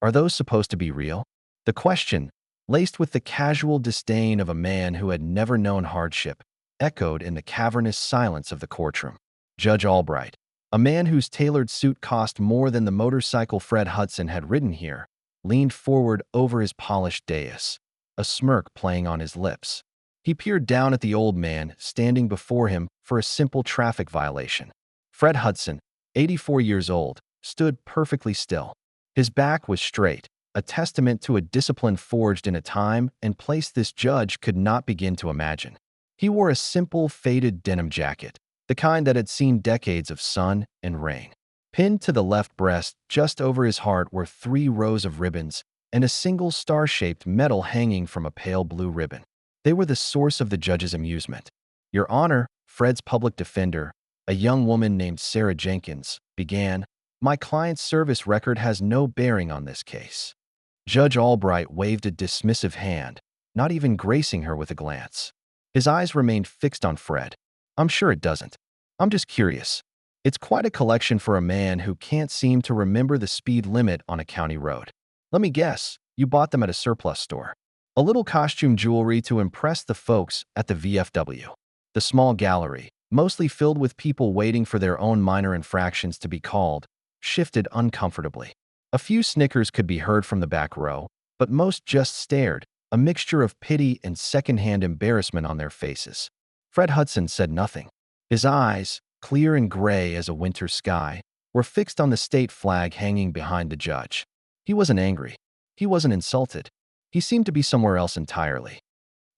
Are those supposed to be real? The question, laced with the casual disdain of a man who had never known hardship, echoed in the cavernous silence of the courtroom. Judge Albright, a man whose tailored suit cost more than the motorcycle Fred Hudson had ridden here, leaned forward over his polished dais, a smirk playing on his lips. He peered down at the old man standing before him for a simple traffic violation. Fred Hudson, 84 years old, stood perfectly still. His back was straight, a testament to a discipline forged in a time and place this judge could not begin to imagine. He wore a simple, faded denim jacket, the kind that had seen decades of sun and rain. Pinned to the left breast, just over his heart, were 3 rows of ribbons and a single star-shaped medal hanging from a pale blue ribbon. They were the source of the judge's amusement. "Your Honor," Fred's public defender, a young woman named Sarah Jenkins, began, "my client's service record has no bearing on this case." Judge Albright waved a dismissive hand, not even gracing her with a glance. His eyes remained fixed on Fred. "I'm sure it doesn't. I'm just curious. It's quite a collection for a man who can't seem to remember the speed limit on a county road. Let me guess, you bought them at a surplus store. A little costume jewelry to impress the folks at the VFW." The small gallery, mostly filled with people waiting for their own minor infractions to be called, shifted uncomfortably. A few snickers could be heard from the back row, but most just stared, a mixture of pity and secondhand embarrassment on their faces. Fred Hudson said nothing. His eyes, clear and gray as a winter sky, were fixed on the state flag hanging behind the judge. He wasn't angry. He wasn't insulted. He seemed to be somewhere else entirely.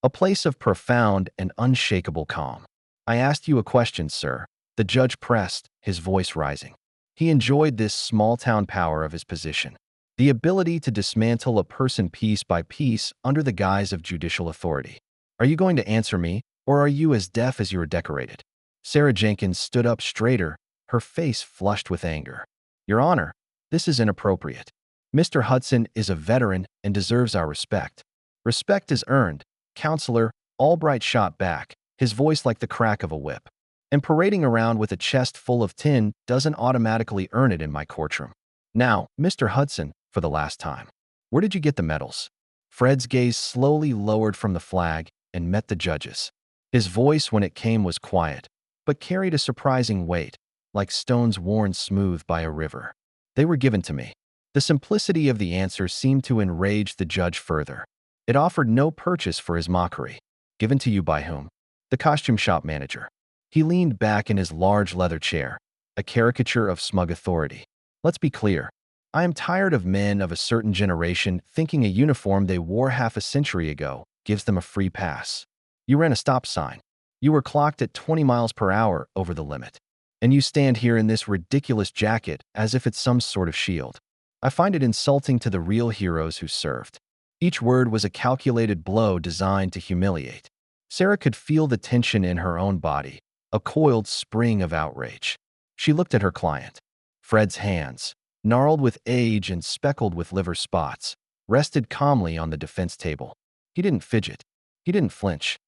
A place of profound and unshakable calm. "I asked you a question, sir," the judge pressed, his voice rising. He enjoyed this small-town power of his position, the ability to dismantle a person piece by piece under the guise of judicial authority. "Are you going to answer me, or are you as deaf as you are decorated?" Sarah Jenkins stood up straighter, her face flushed with anger. "Your Honor, this is inappropriate. Mr. Hudson is a veteran and deserves our respect." "Respect is earned," Counselor Albright shot back, his voice like the crack of a whip. "And parading around with a chest full of tin doesn't automatically earn it in my courtroom. Now, Mr. Hudson, for the last time, where did you get the medals?" Fred's gaze slowly lowered from the flag and met the judge's. His voice, when it came, was quiet, but carried a surprising weight, like stones worn smooth by a river. "They were given to me." The simplicity of the answer seemed to enrage the judge further. It offered no purchase for his mockery. "Given to you by whom?" "The costume shop manager." He leaned back in his large leather chair, a caricature of smug authority. "Let's be clear. I am tired of men of a certain generation thinking a uniform they wore half a century ago gives them a free pass. You ran a stop sign. You were clocked at 20 miles per hour over the limit. And you stand here in this ridiculous jacket as if it's some sort of shield. I find it insulting to the real heroes who served." Each word was a calculated blow designed to humiliate. Sarah could feel the tension in her own body, a coiled spring of outrage. She looked at her client. Fred's hands, gnarled with age and speckled with liver spots, rested calmly on the defense table. He didn't fidget. He didn't flinch.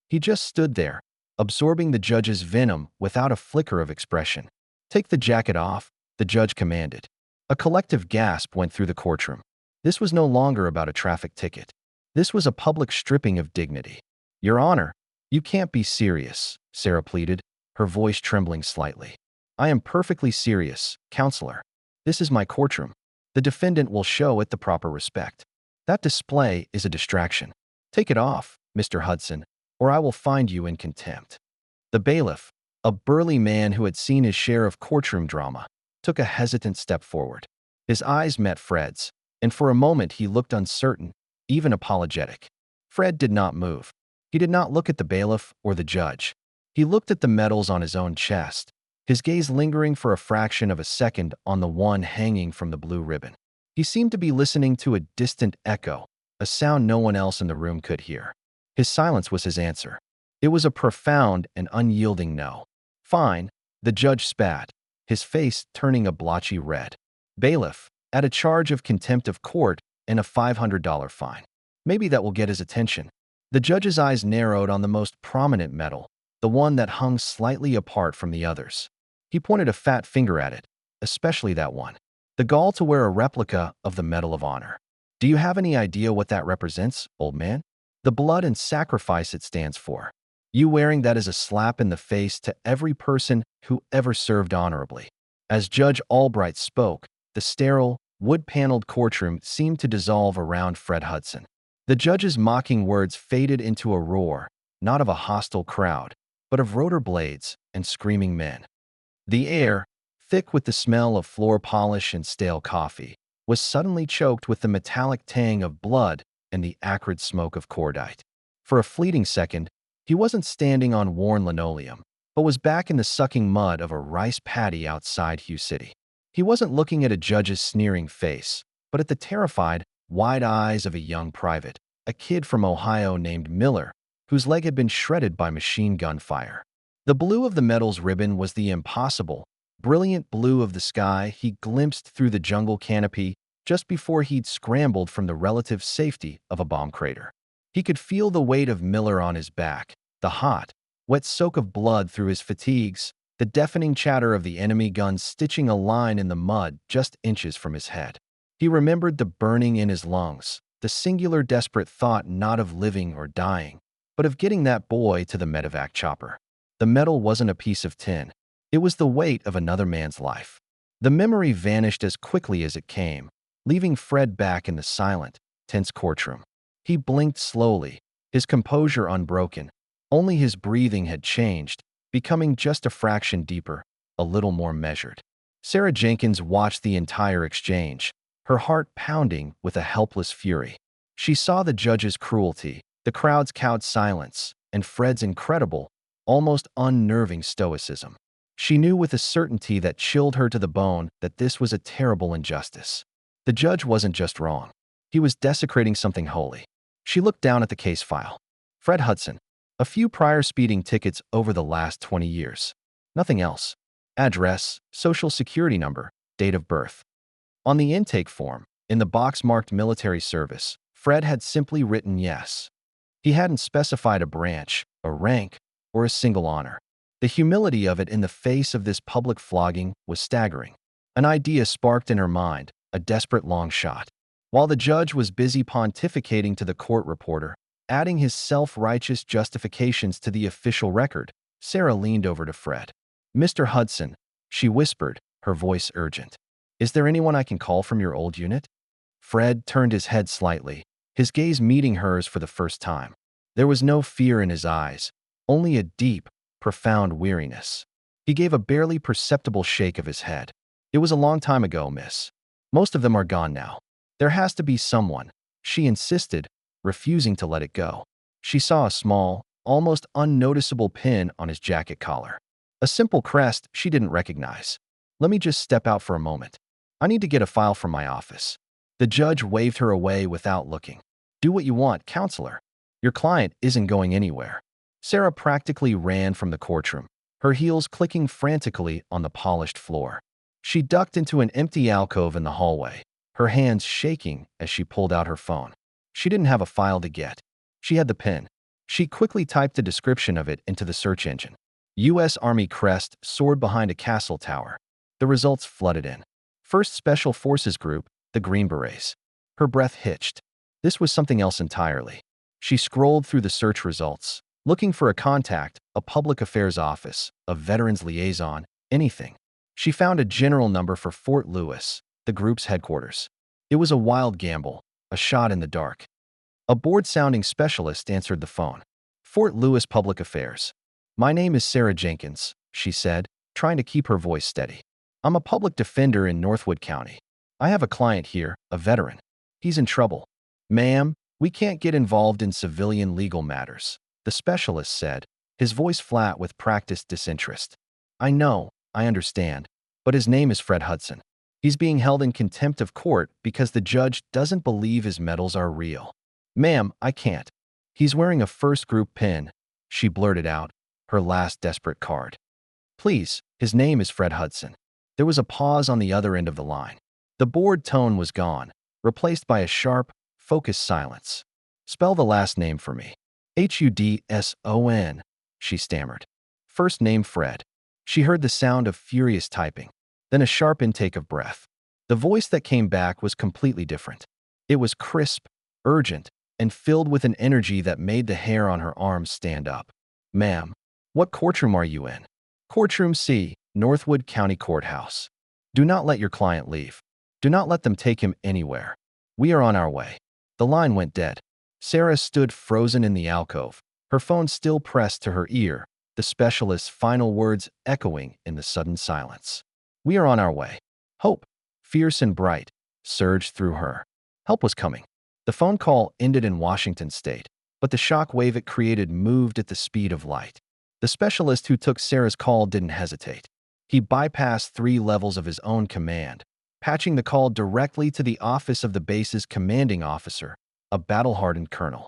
He just stood there, absorbing the judge's venom without a flicker of expression. "Take the jacket off," the judge commanded. A collective gasp went through the courtroom. This was no longer about a traffic ticket. This was a public stripping of dignity. "Your Honor, you can't be serious," Sarah pleaded, her voice trembling slightly. "I am perfectly serious, Counselor. This is my courtroom. The defendant will show it the proper respect. That display is a distraction. Take it off, Mr. Hudson, or I will find you in contempt." The bailiff, a burly man who had seen his share of courtroom drama, took a hesitant step forward. His eyes met Fred's, and for a moment he looked uncertain, even apologetic. Fred did not move. He did not look at the bailiff or the judge. He looked at the medals on his own chest, his gaze lingering for a fraction of a second on the one hanging from the blue ribbon. He seemed to be listening to a distant echo, a sound no one else in the room could hear. His silence was his answer. It was a profound and unyielding no. "Fine," the judge spat, his face turning a blotchy red. "Bailiff, add a charge of contempt of court and a $500 fine. Maybe that will get his attention." The judge's eyes narrowed on the most prominent medal, the one that hung slightly apart from the others. He pointed a fat finger at it, "Especially that one." The gall to wear a replica of the Medal of Honor. Do you have any idea what that represents, old man? The blood and sacrifice it stands for. You wearing that is a slap in the face to every person who ever served honorably. As Judge Albright spoke, the sterile, wood-paneled courtroom seemed to dissolve around Fred Hudson. The judge's mocking words faded into a roar, not of a hostile crowd, but of rotor blades and screaming men. The air, thick with the smell of floor polish and stale coffee, was suddenly choked with the metallic tang of blood and the acrid smoke of cordite. For a fleeting second, he wasn't standing on worn linoleum, but was back in the sucking mud of a rice paddy outside Hugh City. He wasn't looking at a judge's sneering face, but at the terrified, wide eyes of a young private, a kid from Ohio named Miller, whose leg had been shredded by machine gun fire. The blue of the medal's ribbon was the impossible, brilliant blue of the sky he glimpsed through the jungle canopy just before he'd scrambled from the relative safety of a bomb crater. He could feel the weight of Miller on his back, the hot, wet soak of blood through his fatigues, the deafening chatter of the enemy guns stitching a line in the mud just inches from his head. He remembered the burning in his lungs, the singular desperate thought not of living or dying, but of getting that boy to the medevac chopper. The medal wasn't a piece of tin. It was the weight of another man's life. The memory vanished as quickly as it came, leaving Fred back in the silent, tense courtroom. He blinked slowly, his composure unbroken. Only his breathing had changed, becoming just a fraction deeper, a little more measured. Sarah Jenkins watched the entire exchange, her heart pounding with a helpless fury. She saw the judge's cruelty, the crowd's cowed silence, and Fred's incredible, almost unnerving stoicism. She knew with a certainty that chilled her to the bone that this was a terrible injustice. The judge wasn't just wrong. He was desecrating something holy. She looked down at the case file. Fred Hudson. A few prior speeding tickets over the last 20 years. Nothing else. Address, social security number, date of birth. On the intake form, in the box marked military service, Fred had simply written yes. He hadn't specified a branch, a rank, or a single honor. The humility of it in the face of this public flogging was staggering. An idea sparked in her mind, a desperate long shot. While the judge was busy pontificating to the court reporter, adding his self-righteous justifications to the official record, Sarah leaned over to Fred. "Mr. Hudson," she whispered, her voice urgent. "Is there anyone I can call from your old unit?" Fred turned his head slightly, his gaze meeting hers for the first time. There was no fear in his eyes, only a deep, profound weariness. He gave a barely perceptible shake of his head. "It was a long time ago, miss. Most of them are gone now. There has to be someone," she insisted, refusing to let it go. She saw a small, almost unnoticeable pin on his jacket collar. A simple crest she didn't recognize. "Let me just step out for a moment. I need to get a file from my office." The judge waved her away without looking. "Do what you want, counselor. Your client isn't going anywhere." Sarah practically ran from the courtroom, her heels clicking frantically on the polished floor. She ducked into an empty alcove in the hallway, her hands shaking as she pulled out her phone. She didn't have a file to get. She had the pin. She quickly typed a description of it into the search engine. U.S. Army crest soared behind a castle tower. The results flooded in. 1st Special Forces Group, the Green Berets. Her breath hitched. This was something else entirely. She scrolled through the search results, looking for a contact, a public affairs office, a veterans liaison, anything. She found a general number for Fort Lewis, the group's headquarters. It was a wild gamble, a shot in the dark. A bored-sounding specialist answered the phone. "Fort Lewis Public Affairs. My name is Sarah Jenkins," she said, trying to keep her voice steady. "I'm a public defender in Northwood County. I have a client here, a veteran. He's in trouble." "Ma'am, we can't get involved in civilian legal matters," the specialist said, his voice flat with practiced disinterest. "I know, I understand, but his name is Fred Hudson. He's being held in contempt of court because the judge doesn't believe his medals are real." "Ma'am, I can't. He's wearing a first group pin," she blurted out, her last desperate card. "Please, his name is Fred Hudson." There was a pause on the other end of the line. The bored tone was gone, replaced by a sharp, focused silence. "Spell the last name for me." "Hudson," she stammered. "First name Fred." She heard the sound of furious typing, then a sharp intake of breath. The voice that came back was completely different. It was crisp, urgent, and filled with an energy that made the hair on her arms stand up. "Ma'am, what courtroom are you in?" "Courtroom C, Northwood County Courthouse." "Do not let your client leave. Do not let them take him anywhere. We are on our way." The line went dead. Sarah stood frozen in the alcove, her phone still pressed to her ear, the specialist's final words echoing in the sudden silence. "We are on our way." Hope, fierce and bright, surged through her. Help was coming. The phone call ended in Washington state, but the shock wave it created moved at the speed of light. The specialist who took Sarah's call didn't hesitate. He bypassed 3 levels of his own command, patching the call directly to the office of the base's commanding officer, a battle-hardened colonel.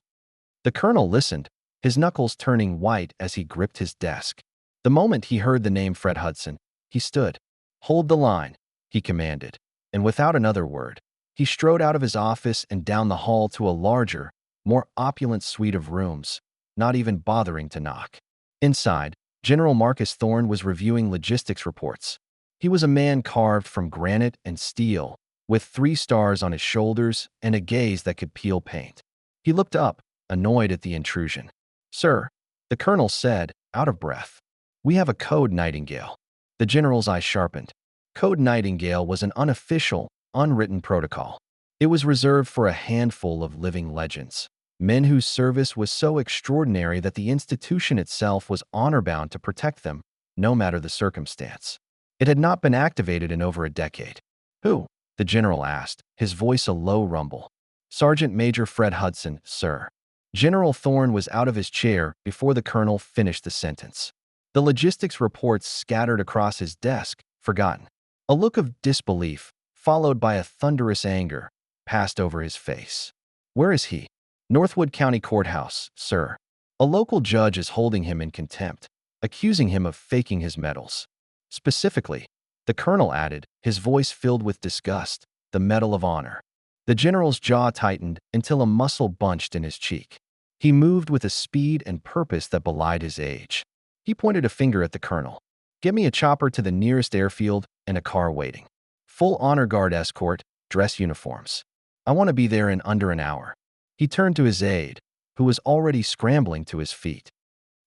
The colonel listened, his knuckles turning white as he gripped his desk. The moment he heard the name Fred Hudson, he stood. "Hold the line," he commanded, and without another word, he strode out of his office and down the hall to a larger, more opulent suite of rooms, not even bothering to knock. Inside, General Marcus Thorne was reviewing logistics reports. He was a man carved from granite and steel, with 3 stars on his shoulders and a gaze that could peel paint. He looked up, annoyed at the intrusion. "Sir," the colonel said, out of breath, "we have a code, Nightingale." The general's eyes sharpened. Code Nightingale was an unofficial, unwritten protocol. It was reserved for a handful of living legends, men whose service was so extraordinary that the institution itself was honor-bound to protect them, no matter the circumstance. It had not been activated in over a decade. "Who?" the general asked, his voice a low rumble. "Sergeant Major Fred Hudson, sir." General Thorne was out of his chair before the colonel finished the sentence. The logistics reports scattered across his desk, forgotten. A look of disbelief, followed by a thunderous anger, passed over his face. "Where is he?" "Northwood County Courthouse, sir. A local judge is holding him in contempt, accusing him of faking his medals." "Specifically," the colonel added, his voice filled with disgust, "the Medal of Honor." The general's jaw tightened until a muscle bunched in his cheek. He moved with a speed and purpose that belied his age. He pointed a finger at the colonel. "Get me a chopper to the nearest airfield and a car waiting. Full honor guard escort, dress uniforms. I want to be there in under an hour." He turned to his aide, who was already scrambling to his feet.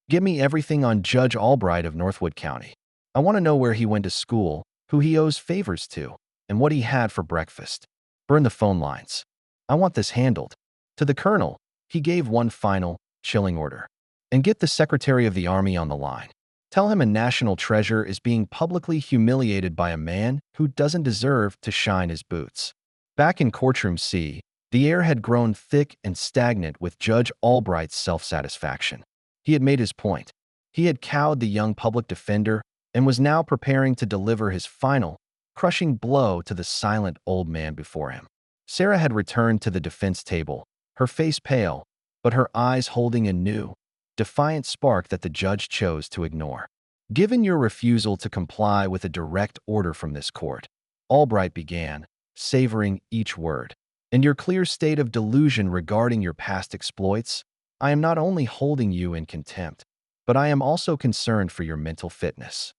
"Get me everything on Judge Albright of Northwood County. I want to know where he went to school, who he owes favors to, and what he had for breakfast. Burn the phone lines. I want this handled." To the colonel, he gave one final, chilling order. "And get the Secretary of the Army on the line. Tell him a national treasure is being publicly humiliated by a man who doesn't deserve to shine his boots." Back in Courtroom C, the air had grown thick and stagnant with Judge Albright's self-satisfaction. He had made his point. He had cowed the young public defender and was now preparing to deliver his final, crushing blow to the silent old man before him. Sarah had returned to the defense table, her face pale, but her eyes holding a new, defiant spark that the judge chose to ignore. "Given your refusal to comply with a direct order from this court," Albright began, savoring each word, "and your clear state of delusion regarding your past exploits, I am not only holding you in contempt, but I am also concerned for your mental fitness."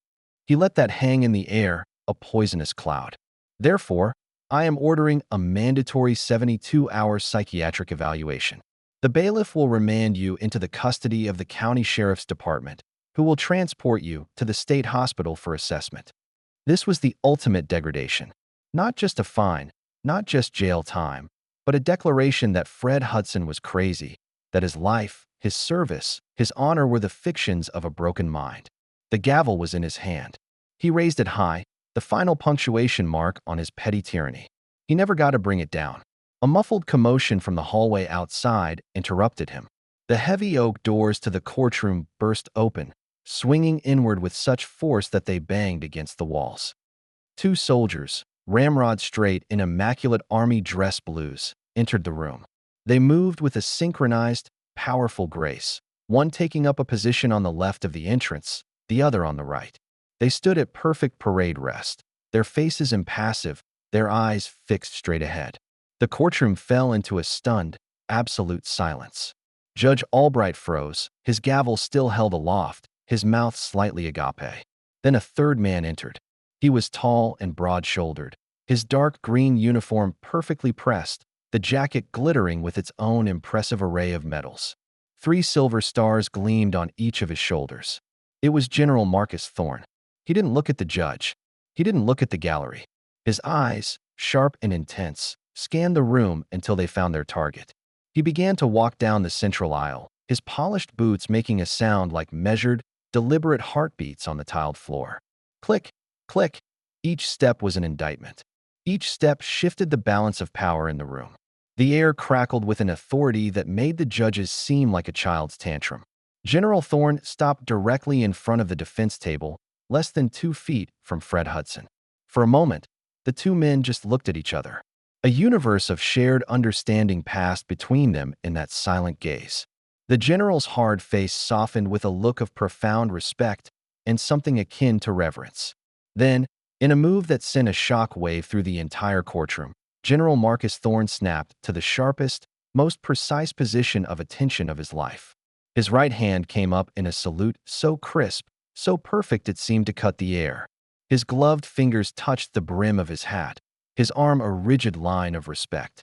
He let that hang in the air, a poisonous cloud. "Therefore, I am ordering a mandatory 72-hour psychiatric evaluation. The bailiff will remand you into the custody of the county sheriff's department, who will transport you to the state hospital for assessment." This was the ultimate degradation. Not just a fine, not just jail time, but a declaration that Fred Hudson was crazy, that his life, his service, his honor were the fictions of a broken mind. The gavel was in his hand. He raised it high, the final punctuation mark on his petty tyranny. He never got to bring it down. A muffled commotion from the hallway outside interrupted him. The heavy oak doors to the courtroom burst open, swinging inward with such force that they banged against the walls. 2 soldiers, ramrod straight in immaculate army dress blues, entered the room. They moved with a synchronized, powerful grace, one taking up a position on the left of the entrance, the other on the right. They stood at perfect parade rest, their faces impassive, their eyes fixed straight ahead. The courtroom fell into a stunned, absolute silence. Judge Albright froze, his gavel still held aloft, his mouth slightly agape. Then a third man entered. He was tall and broad-shouldered, his dark green uniform perfectly pressed, the jacket glittering with its own impressive array of medals. 3 silver stars gleamed on each of his shoulders. It was General Marcus Thorne. He didn't look at the judge. He didn't look at the gallery. His eyes, sharp and intense, scanned the room until they found their target. He began to walk down the central aisle, his polished boots making a sound like measured, deliberate heartbeats on the tiled floor. Click, click. Each step was an indictment. Each step shifted the balance of power in the room. The air crackled with an authority that made the judges seem like a child's tantrum. General Thorne stopped directly in front of the defense table, less than 2 feet from Fred Hudson. For a moment, the two men just looked at each other. A universe of shared understanding passed between them in that silent gaze. The general's hard face softened with a look of profound respect and something akin to reverence. Then, in a move that sent a shock wave through the entire courtroom, General Marcus Thorne snapped to the sharpest, most precise position of attention of his life. His right hand came up in a salute so crisp, so perfect it seemed to cut the air. His gloved fingers touched the brim of his hat, his arm a rigid line of respect.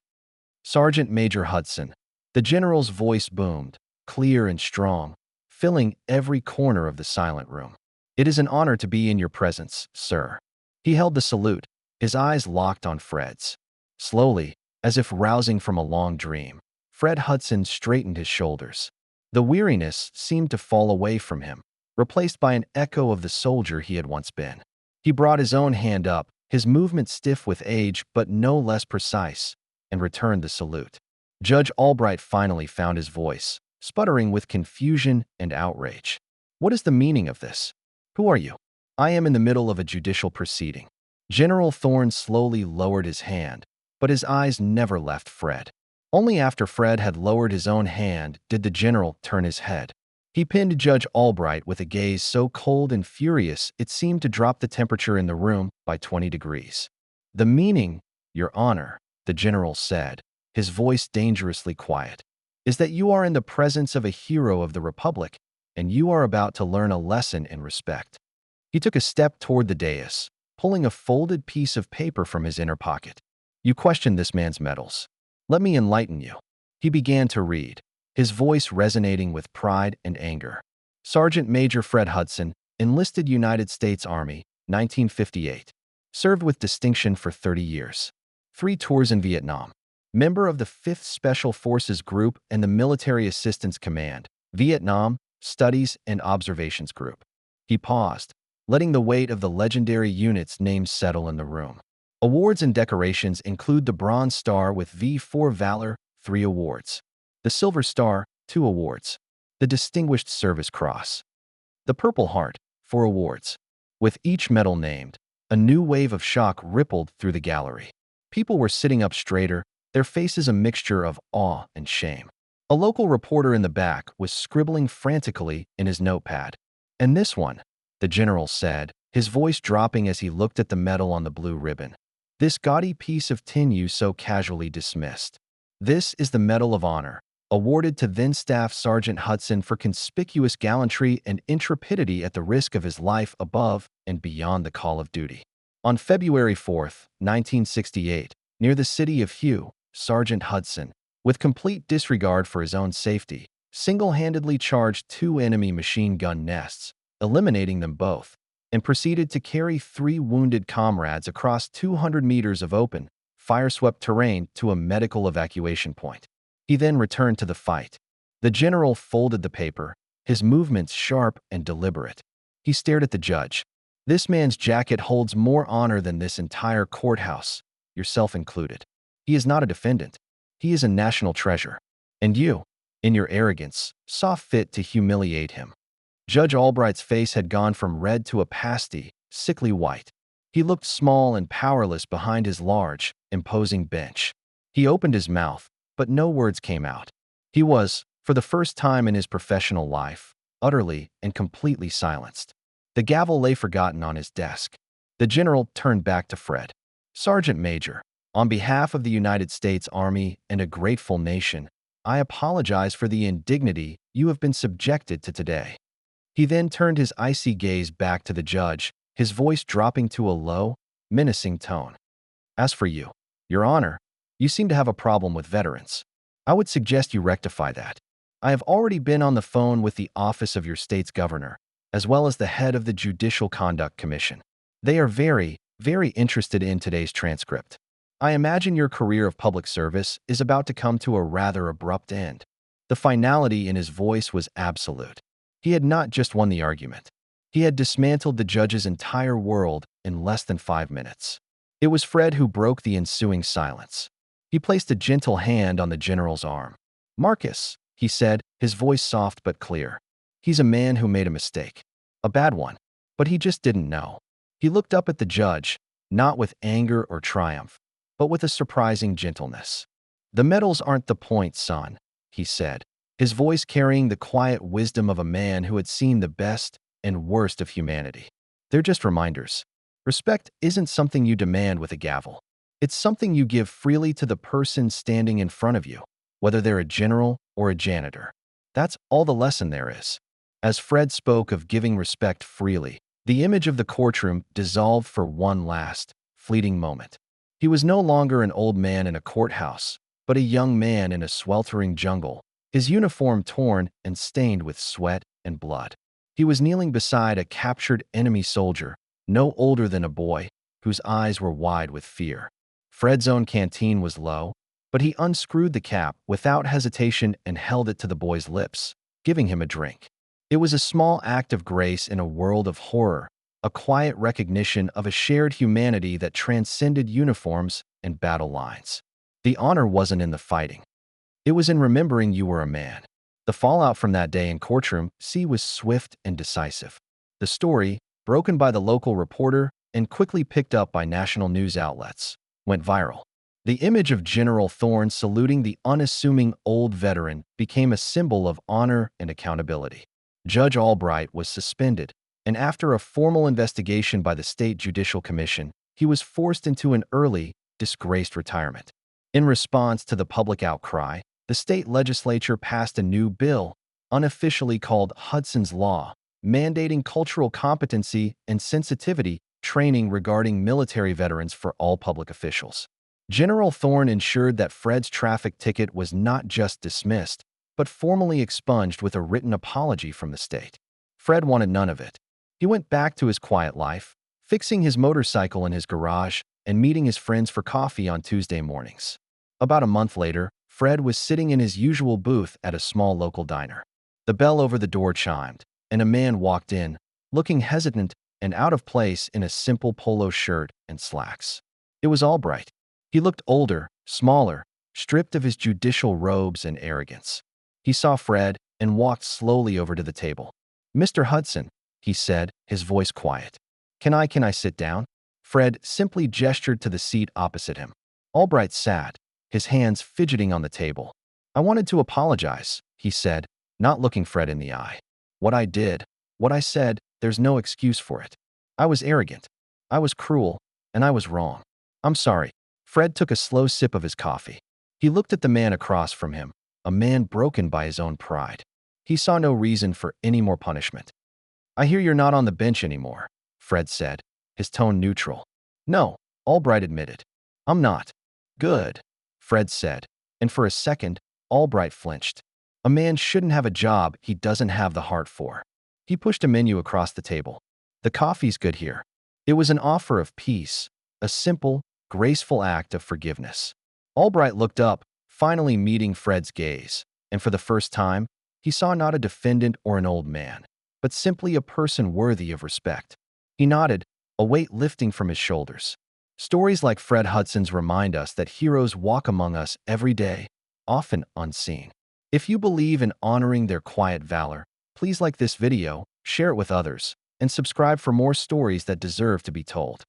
Sergeant Major Hudson. The general's voice boomed, clear and strong, filling every corner of the silent room. It is an honor to be in your presence, sir. He held the salute, his eyes locked on Fred's. Slowly, as if rousing from a long dream, Fred Hudson straightened his shoulders. The weariness seemed to fall away from him, replaced by an echo of the soldier he had once been. He brought his own hand up, his movement stiff with age but no less precise, and returned the salute. Judge Albright finally found his voice, sputtering with confusion and outrage. What is the meaning of this? Who are you? I am in the middle of a judicial proceeding. General Thorne slowly lowered his hand, but his eyes never left Fred. Only after Fred had lowered his own hand did the general turn his head. He pinned Judge Albright with a gaze so cold and furious it seemed to drop the temperature in the room by 20 degrees. The meaning, Your Honor, the general said, his voice dangerously quiet, is that you are in the presence of a hero of the Republic, and you are about to learn a lesson in respect. He took a step toward the dais, pulling a folded piece of paper from his inner pocket. You questioned this man's medals. Let me enlighten you. He began to read, his voice resonating with pride and anger. Sergeant Major Fred Hudson, enlisted United States Army, 1958. Served with distinction for 30 years. 3 tours in Vietnam. Member of the 5th Special Forces Group and the Military Assistance Command, Vietnam, Studies and Observations Group. He paused, letting the weight of the legendary unit's names settle in the room. Awards and decorations include the Bronze Star with V for Valor, 3 awards. The Silver Star, 2 awards. The Distinguished Service Cross. The Purple Heart, 4 awards. With each medal named, a new wave of shock rippled through the gallery. People were sitting up straighter, their faces a mixture of awe and shame. A local reporter in the back was scribbling frantically in his notepad. And this one, the general said, his voice dropping as he looked at the medal on the blue ribbon. This gaudy piece of tin you so casually dismissed. This is the Medal of Honor, awarded to then Staff Sergeant Hudson for conspicuous gallantry and intrepidity at the risk of his life above and beyond the call of duty. On February 4, 1968, near the city of Hue, Sergeant Hudson, with complete disregard for his own safety, single-handedly charged 2 enemy machine gun nests, eliminating them both, and proceeded to carry 3 wounded comrades across 200 meters of open, fire-swept terrain to a medical evacuation point. He then returned to the fight. The general folded the paper, his movements sharp and deliberate. He stared at the judge. This man's jacket holds more honor than this entire courthouse, yourself included. He is not a defendant. He is a national treasure. And you, in your arrogance, saw fit to humiliate him. Judge Albright's face had gone from red to a pasty, sickly white. He looked small and powerless behind his large, imposing bench. He opened his mouth, but no words came out. He was, for the first time in his professional life, utterly and completely silenced. The gavel lay forgotten on his desk. The general turned back to Fred. Sergeant Major, on behalf of the United States Army and a grateful nation, I apologize for the indignity you have been subjected to today. He then turned his icy gaze back to the judge, his voice dropping to a low, menacing tone. As for you, Your Honor, you seem to have a problem with veterans. I would suggest you rectify that. I have already been on the phone with the office of your state's governor, as well as the head of the Judicial Conduct Commission. They are very, very interested in today's transcript. I imagine your career of public service is about to come to a rather abrupt end. The finality in his voice was absolute. He had not just won the argument. He had dismantled the judge's entire world in less than 5 minutes. It was Fred who broke the ensuing silence. He placed a gentle hand on the general's arm. "Marcus," he said, his voice soft but clear. "He's a man who made a mistake. A bad one. But he just didn't know." He looked up at the judge, not with anger or triumph, but with a surprising gentleness. "The medals aren't the point, son," he said, his voice carrying the quiet wisdom of a man who had seen the best and worst of humanity. "They're just reminders. Respect isn't something you demand with a gavel. It's something you give freely to the person standing in front of you, whether they're a general or a janitor. That's all the lesson there is." As Fred spoke of giving respect freely, the image of the courtroom dissolved for one last, fleeting moment. He was no longer an old man in a courthouse, but a young man in a sweltering jungle, his uniform torn and stained with sweat and blood. He was kneeling beside a captured enemy soldier, no older than a boy, whose eyes were wide with fear. Fred's own canteen was low, but he unscrewed the cap without hesitation and held it to the boy's lips, giving him a drink. It was a small act of grace in a world of horror, a quiet recognition of a shared humanity that transcended uniforms and battle lines. The honor wasn't in the fighting. It was in remembering you were a man. The fallout from that day in courtroom C was swift and decisive. The story, broken by the local reporter and quickly picked up by national news outlets, went viral. The image of General Thorne saluting the unassuming old veteran became a symbol of honor and accountability. Judge Albright was suspended, and after a formal investigation by the State Judicial Commission, he was forced into an early, disgraced retirement. In response to the public outcry, the state legislature passed a new bill, unofficially called Hudson's Law, mandating cultural competency and sensitivity training regarding military veterans for all public officials. General Thorne ensured that Fred's traffic ticket was not just dismissed, but formally expunged with a written apology from the state. Fred wanted none of it. He went back to his quiet life, fixing his motorcycle in his garage and meeting his friends for coffee on Tuesday mornings. About a month later, Fred was sitting in his usual booth at a small local diner. The bell over the door chimed, and a man walked in, looking hesitant and out of place in a simple polo shirt and slacks. It was Albright. He looked older, smaller, stripped of his judicial robes and arrogance. He saw Fred and walked slowly over to the table. "Mr. Hudson," he said, his voice quiet. Can I sit down?" Fred simply gestured to the seat opposite him. Albright sat, his hands fidgeting on the table. "I wanted to apologize," he said, not looking Fred in the eye. "What I did, what I said, there's no excuse for it. I was arrogant. I was cruel, and I was wrong. I'm sorry." Fred took a slow sip of his coffee. He looked at the man across from him, a man broken by his own pride. He saw no reason for any more punishment. "I hear you're not on the bench anymore," Fred said, his tone neutral. "No," Albright admitted. "I'm not." "Good," Fred said, and for a second, Albright flinched. A man shouldn't have a job he doesn't have the heart for. He pushed a menu across the table. "The coffee's good here." It was an offer of peace, a simple, graceful act of forgiveness. Albright looked up, finally meeting Fred's gaze, and for the first time, he saw not a defendant or an old man, but simply a person worthy of respect. He nodded, a weight lifting from his shoulders. Stories like Fred Hudson's remind us that heroes walk among us every day, often unseen. If you believe in honoring their quiet valor, please like this video, share it with others, and subscribe for more stories that deserve to be told.